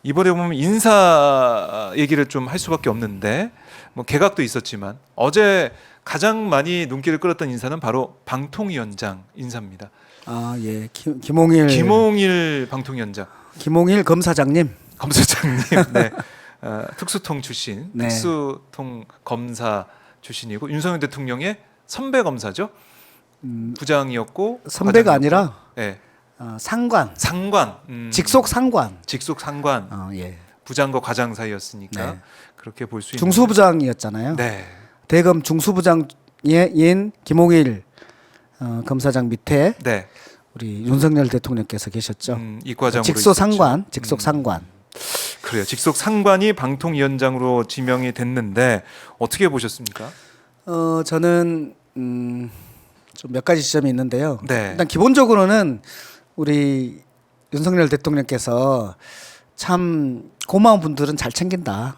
이번에 보면 인사 얘기를 좀 할 수밖에 없는데 뭐 개각도 있었지만 어제 가장 많이 눈길을 끌었던 인사는 바로 방통위원장 인사입니다. 아, 예. 김홍일 방통위원장. 김홍일 검사장님. 검사장님. 네. 특수통 출신. 네. 특수통 검사 출신이고 윤석열 대통령의 선배 검사죠. 부장이었고 선배가 과장이었고. 아니라 네. 상관. 직속 상관. 직속 상관. 예. 부장과 과장 사이였으니까 네. 그렇게 볼 수 있는. 중수부장이었잖아요. 네. 대검 중수부장인 김홍일 검사장 밑에 네. 우리 윤석열 대통령께서 계셨죠. 이과장으로 직속 상관, 있었죠. 직속 상관. 그래요. 직속 상관이 방통위원장으로 지명이 됐는데 어떻게 보셨습니까? 저는 좀 몇 가지 지점이 있는데요. 네. 일단 기본적으로는 우리 윤석열 대통령께서 참 고마운 분들은 잘 챙긴다.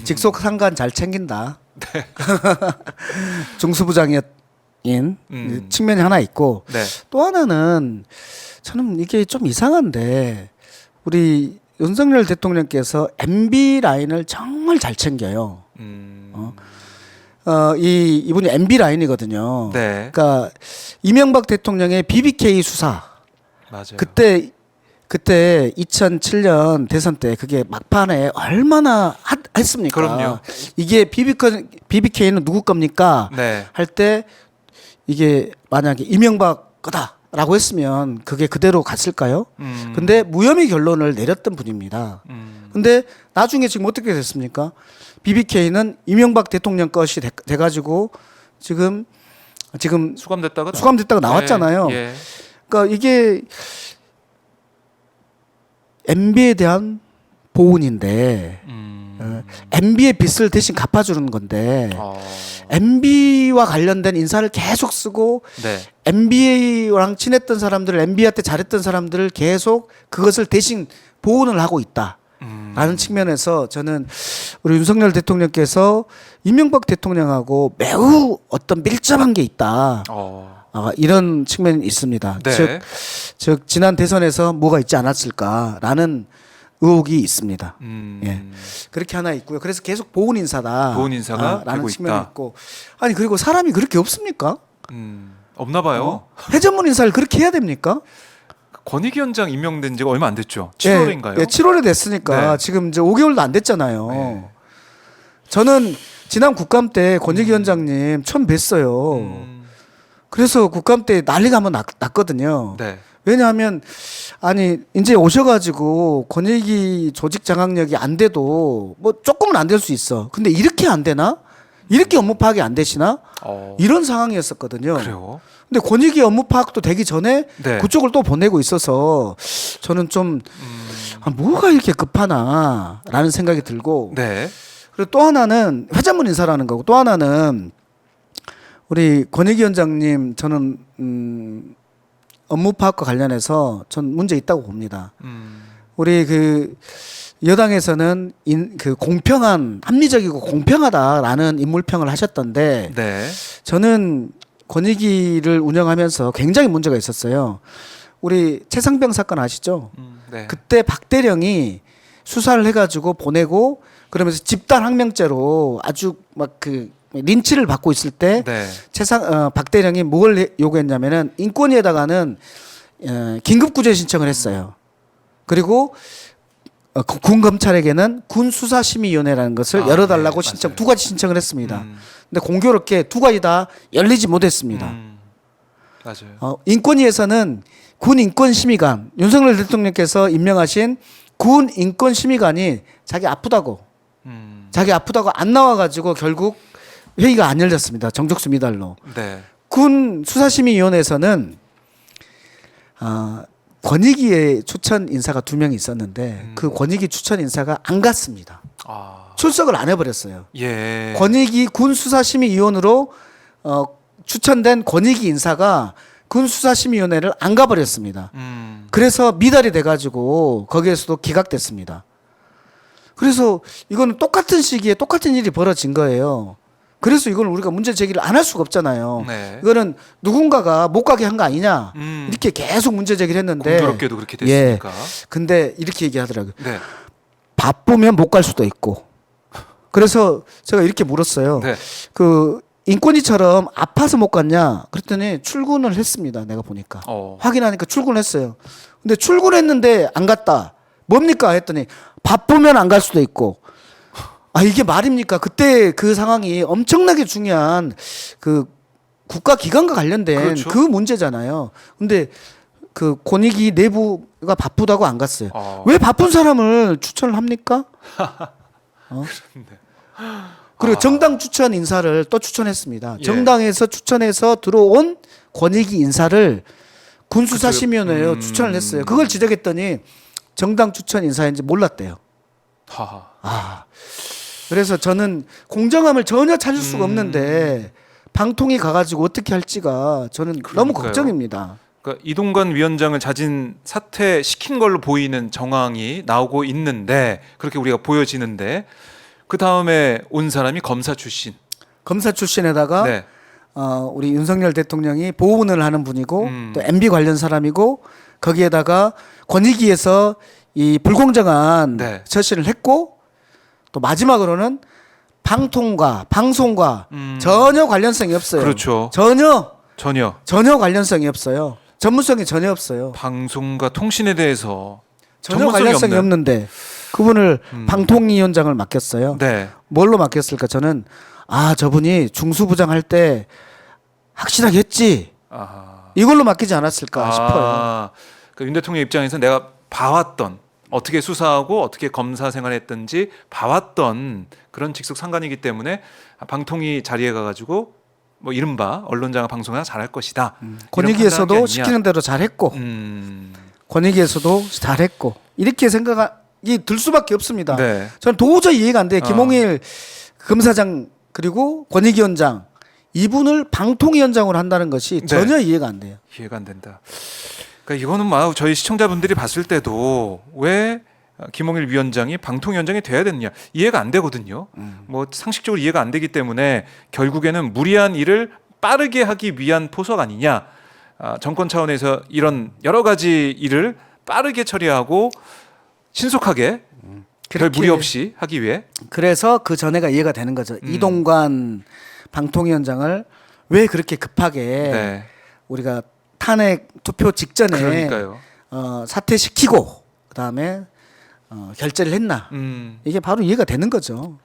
직속 상관 잘 챙긴다. 네. 중수부장인 측면이 하나 있고 네. 또 하나는 저는 이게 좀 이상한데 우리 윤석열 대통령께서 MB 라인을 정말 잘 챙겨요. 이분이 MB 라인이거든요. 네. 그러니까 이명박 대통령의 BBK 수사 맞아요. 그때 2007년 대선 때 그게 막판에 얼마나 했습니까? 그럼요. 이게 BBK는 누구 겁니까? 네. 할 때 이게 만약에 이명박 거다라고 했으면 그게 그대로 갔을까요? 근데 무혐의 결론을 내렸던 분입니다. 근데 나중에 지금 어떻게 됐습니까? BBK는 이명박 대통령 것이 돼가지고 지금 수감됐다가 나왔잖아요. 예. 예. 그러니까 이게 MB에 대한 보훈인데 MB의 빚을 대신 갚아주는 건데 MB와 관련된 인사를 계속 쓰고 네. MB랑 친했던 사람들을 MB한테 잘했던 사람들을 계속 그것을 대신 보훈을 하고 있다. 라는 측면에서 저는 우리 윤석열 대통령께서 이명박 대통령하고 매우 어떤 밀접한 게 있다. 이런 측면이 있습니다. 네. 즉 지난 대선에서 뭐가 있지 않았을까라는 의혹이 있습니다. 예. 그렇게 하나 있고요. 그래서 계속 보훈 인사다. 보훈 인사가 라는 되고 측면이 있다. 있고. 아니 그리고 사람이 그렇게 없습니까? 없나 봐요. 회전문 인사를 그렇게 해야 됩니까? 권익위원장 임명된 지가 얼마 안 됐죠. 7월인가요? 예, 7월에 됐으니까 네. 지금 이제 5개월도 안 됐잖아요. 네. 저는 지난 국감 때 권익위원장님 처음 뵀어요. 그래서 국감 때 난리가 한번 났거든요. 네. 왜냐하면 아니 이제 오셔가지고 권익위 조직 장악력이 안 돼도 뭐 조금은 안 될 수 있어. 근데 이렇게 안 되나? 이렇게 업무 파악이 안 되시나? 이런 상황이었었거든요. 그래요? 근데 권익위 업무 파악도 되기 전에 네. 그쪽을 또 보내고 있어서 저는 좀 뭐가 이렇게 급하나라는 생각이 들고 네. 그리고 또 하나는 회전문 인사라는 거고 또 하나는 우리 권익위원장님 저는 업무 파악과 관련해서 전 문제 있다고 봅니다. 우리 그 여당에서는 그 공평한 합리적이고 공평하다라는 인물평을 하셨던데 네. 저는 권익위를 운영하면서 굉장히 문제가 있었어요. 우리 최상병 사건 아시죠? 네. 그때 박대령이 수사를 해가지고 보내고 그러면서 집단 항명죄로 아주 막 그 린치를 받고 있을 때 네. 박대령이 뭘 요구했냐면은 인권위에다가는 긴급 구제 신청을 했어요. 그리고 군 검찰에게는 군 수사심의위원회라는 것을 열어달라고 네, 신청 맞아요. 두 가지 신청을 했습니다. 근데 공교롭게 두 가지 다 열리지 못했습니다. 맞아요. 인권위에서는 군 인권심의관 윤석열 대통령께서 임명하신 군 인권심의관이 자기 아프다고 안 나와가지고 결국 회의가 안 열렸습니다. 정적수 미달로. 네. 군 수사심의위원회에서는 권익위의 추천 인사가 2명이 있었는데 그 권익위 추천 인사가 안 갔습니다. 출석을 안 해버렸어요. 예. 권익위 군 수사심의위원으로 추천된 권익위 인사가 군 수사심의위원회를 안 가버렸습니다. 그래서 미달이 돼가지고 거기에서도 기각됐습니다. 그래서 이거는 똑같은 시기에 똑같은 일이 벌어진 거예요. 그래서 이걸 우리가 문제 제기를 안 할 수가 없잖아요. 네. 이거는 누군가가 못 가게 한 거 아니냐 이렇게 계속 문제 제기를 했는데 공교롭게도 그렇게 됐으니까. 근데 이렇게 얘기하더라고요. 네. 바쁘면 못 갈 수도 있고. 그래서 제가 이렇게 물었어요. 네. 그 인권위처럼 아파서 못 갔냐? 그랬더니 출근을 했습니다. 내가 보니까 확인하니까 출근했어요. 근데 출근했는데 안 갔다. 뭡니까? 했더니 바쁘면 안 갈 수도 있고. 아 이게 말입니까? 그때 그 상황이 엄청나게 중요한 그 국가 기관과 관련된 그렇죠. 그 문제잖아요. 근데 그 권익위 내부가 바쁘다고 안 갔어요. 왜 바쁜 사람을 추천을 합니까? 그리고 정당 추천 인사를 또 추천했습니다. 예. 정당에서 추천해서 들어온 권익위 인사를 군수사심위원회에 추천을 했어요. 그걸 지적했더니 정당 추천 인사인지 몰랐대요. 하하. 그래서 저는 공정함을 전혀 찾을 수가 없는데 방통위 가가지고 어떻게 할지가 저는 너무 그러니까요. 걱정입니다. 그러니까 이동관 위원장을 자진 사퇴시킨 걸로 보이는 정황이 나오고 있는데 그렇게 우리가 보여지는데 그 다음에 온 사람이 검사 출신. 검사 출신에다가 네. 우리 윤석열 대통령이 보훈을 하는 분이고 또 MB 관련 사람이고 거기에다가 권익위에서 이 불공정한 네. 처신을 했고 또 마지막으로는 방통과 방송과 음. 전혀 관련성이 없어요. 그렇죠. 전혀 관련성이 없어요. 전문성이 전혀 없어요. 방송과 통신에 대해서 전혀 전문성이 관련성이 없는. 없는데 그분을 방통위원장을 맡겼어요. 네. 뭘로 맡겼을까? 저는 저분이 중수부장 할 때 확실하게 했지. 아하. 이걸로 맡기지 않았을까 싶어요. 그러니까 윤 대통령 입장에서 내가 봐왔던 어떻게 수사하고 어떻게 검사 생활했든지 봐왔던 그런 직속 상관이기 때문에 방통위 자리에 가가지고 뭐 이른바 언론장악 방송이나 잘할 것이다. 권익위에서도 시키는 대로 잘했고 권익위에서도 잘했고 이렇게 생각이 들 수밖에 없습니다. 네. 저는 도저히 이해가 안 돼요. 김홍일 검사장 그리고 권익위원장 이분을 방통위원장으로 한다는 것이 전혀 이해가 안 돼요. 이해가 안 된다. 그러니까 이거는 막 저희 시청자분들이 봤을 때도 왜 김홍일 위원장이 방통위원장이 돼야 되느냐 이해가 안 되거든요. 뭐 상식적으로 이해가 안 되기 때문에 결국에는 무리한 일을 빠르게 하기 위한 포석 아니냐. 정권 차원에서 이런 여러 가지 일을 빠르게 처리하고 신속하게 별 무리 없이 하기 위해. 그래서 그 전에가 이해가 되는 거죠. 이동관 방통위원장을 왜 그렇게 급하게 네. 우리가 탄핵 투표 직전에 그러니까요. 사퇴시키고 그다음에 결재를 했나. 이게 바로 이해가 되는 거죠.